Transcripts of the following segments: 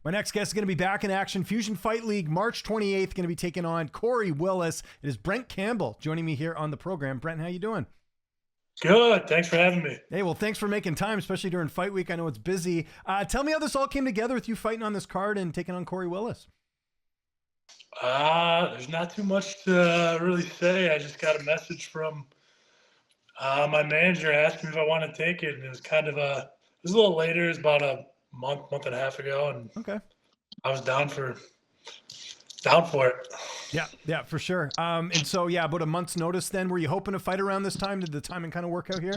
My next guest is going to be back in action. Fusion Fight League, March 28th, going to be taking on Corey Willis. It is Brent Campbell joining me here on the program. Brent, how you doing? Good. Thanks for having me. Hey, well, thanks for making time, especially during fight week. I know it's busy. Tell me how this all came together with you fighting on this card and taking on Corey Willis. There's not too much to really say. I just got a message from my manager asking me if I want to take it, and it was it was a little later. It was about a month and a half ago, and okay, I was down for it. Yeah, for sure. And so, yeah, about a month's notice then. Were you hoping to fight around this time? Did the timing kind of work out here?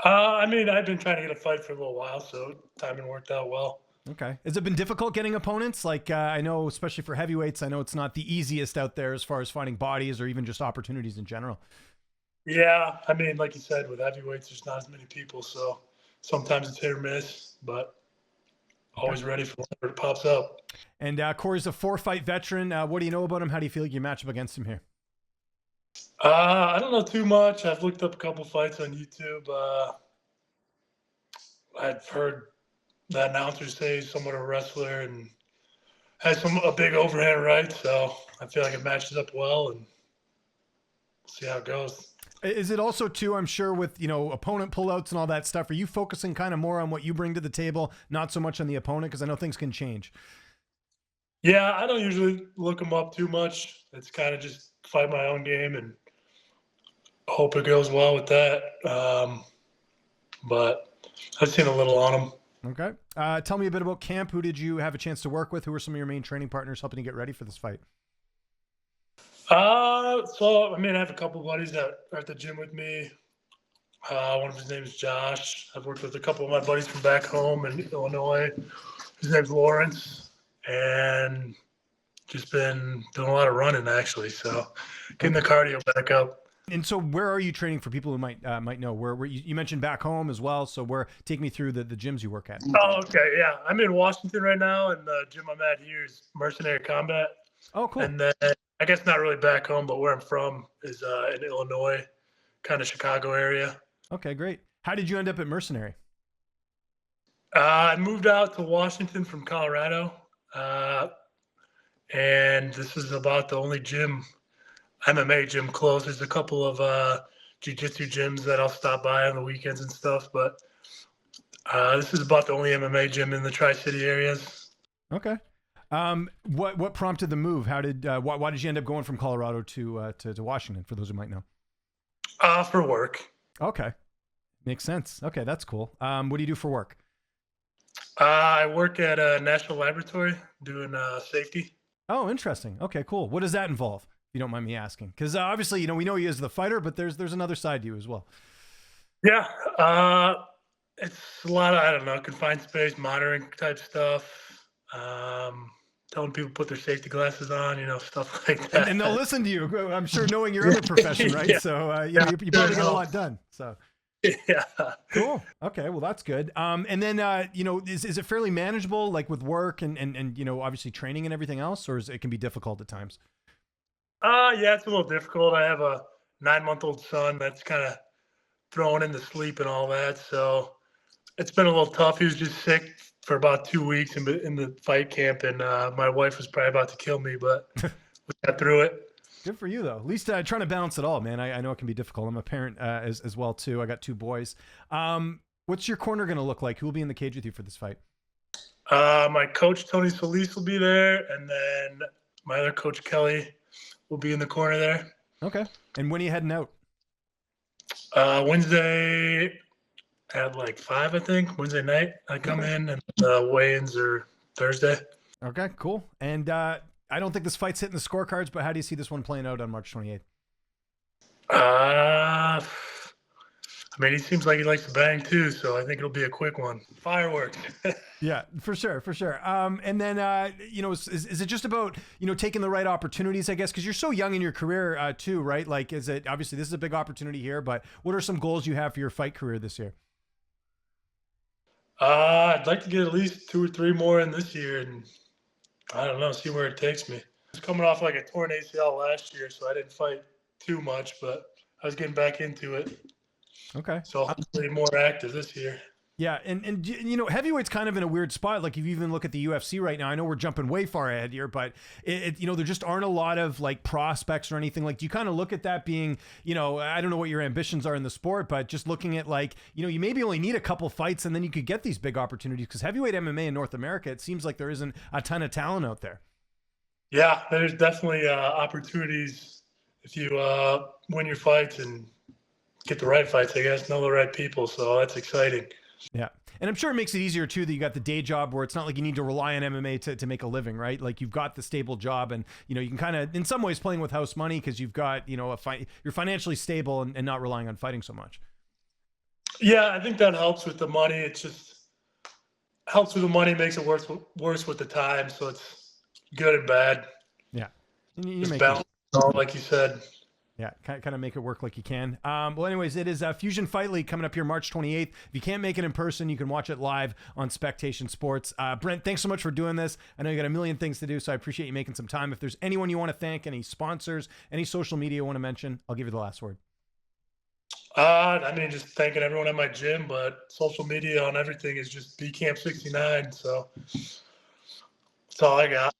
I mean, I've been trying to get a fight for a little while, so timing worked out well. Okay. Has it been difficult getting opponents? Like, I know, especially for heavyweights, I know it's not the easiest out there as far as finding bodies or even just opportunities in general. Yeah, I mean, like you said, with heavyweights, there's not as many people, so sometimes it's hit or miss, but always ready for whatever pops up. And Corey's a 4-fight veteran. What do you know about him? How do you feel like you match up against him here? I don't know too much. I've looked up a couple fights on YouTube. I've heard the announcer say he's somewhat a wrestler and has a big overhand right, so I feel like it matches up well, and we'll see how it goes. Is it also too, I'm sure, with, opponent pullouts and all that stuff, are you focusing kind of more on what you bring to the table, not so much on the opponent? Because I know things can change. Yeah, I don't usually look them up too much. It's kind of just fight my own game and hope it goes well with that. But I've seen a little on them. Okay. Tell me a bit about camp. Who did you have a chance to work with? Who were some of your main training partners helping you get ready for this fight? So, I mean, I have a couple of buddies that are at the gym with me. One of his name is Josh. I've worked with a couple of my buddies from back home in Illinois. His name's Lawrence, and just been doing a lot of running, actually. So getting the cardio back up. And so where are you training for people who might know? Where you mentioned back home as well. So take me through the gyms you work at. Oh, okay. Yeah. I'm in Washington right now, and the gym I'm at here is Mercenary Combat. Oh, cool. And then I guess not really back home, but where I'm from is in Illinois, kind of Chicago area. Okay, great. How did you end up at Mercenary? I moved out to Washington from Colorado, and this is about the only MMA gym close. There's a couple of jiu-jitsu gyms that I'll stop by on the weekends and stuff, but this is about the only MMA gym in the Tri-City areas. Okay. What prompted the move? Why did you end up going from Colorado to Washington, for those who might know? For work. Okay. Makes sense. Okay, that's cool. What do you do for work? I work at a national laboratory doing safety. Oh, interesting. Okay, cool. What does that involve, if you don't mind me asking? Because obviously, we know you as the fighter, but there's another side to you as well. Yeah. It's a lot of, I don't know, confined space, monitoring type stuff. Telling people to put their safety glasses on, stuff like that. And they'll listen to you, I'm sure, knowing your other profession, right? Yeah. So, you probably get a lot done. So, yeah. Cool. Okay. Well, that's good. And then, is it fairly manageable, like with work and obviously training and everything else, or it can be difficult at times? Yeah, it's a little difficult. I have a 9-month-old son that's kind of thrown into sleep and all that. So it's been a little tough. He was just sick for about 2 weeks in the fight camp, and my wife was probably about to kill me, but we got through it. Good for you, though. At least trying to balance it all, man. I know it can be difficult. I'm a parent as well, too. I got 2 boys. What's your corner going to look like? Who will be in the cage with you for this fight? My coach, Tony Solis, will be there, and then my other coach, Kelly, will be in the corner there. Okay. And when are you heading out? Wednesday at like 5, I think. Wednesday night I come in, and the weigh-ins are Thursday. Okay, cool. And I don't think this fight's hitting the scorecards, but how do you see this one playing out on March 28th? I mean, he seems like he likes to bang too, so I think it'll be a quick one. Fireworks. Yeah, for sure. And then, is it just about, taking the right opportunities, I guess, because you're so young in your career too, right? Like, is it, obviously this is a big opportunity here, but what are some goals you have for your fight career this year? I'd like to get at least 2 or 3 more in this year, and I don't know, see where it takes me. I was coming off like a torn ACL last year, so I didn't fight too much, but I was getting back into it. Okay. So hopefully more active this year. Yeah, and you know, heavyweight's kind of in a weird spot. Like if you even look at the UFC right now, I know we're jumping way far ahead here, but you know, there just aren't a lot of like prospects or anything. Like, do you kind of look at that being, you know, I don't know what your ambitions are in the sport, but just looking at like, you know, you maybe only need a couple fights and then you could get these big opportunities because heavyweight MMA in North America, it seems like there isn't a ton of talent out there. Yeah, there's definitely opportunities if you win your fights and get the right fights, I guess, know the right people. So that's exciting. Yeah. And I'm sure it makes it easier too that you got the day job where it's not like you need to rely on MMA to make a living, right? Like you've got the stable job and, you know, you can kind of, in some ways, playing with house money because you've got, you know, you're financially stable and not relying on fighting so much. Yeah, I think that helps with the money. It just helps with the money, makes it worse with the time. So it's good and bad. Yeah. You just make balance, like you said. Yeah, kind of make it work like you can. Well, anyways, it is Fusion Fight League coming up here March 28th. If you can't make it in person, you can watch it live on Spectation Sports. Brent, thanks so much for doing this. I know you got a million things to do, so I appreciate you making some time. If there's anyone you want to thank, any sponsors, any social media you want to mention, I'll give you the last word. I mean, just thanking everyone at my gym, but social media on everything is just bcamp69. So that's all I got.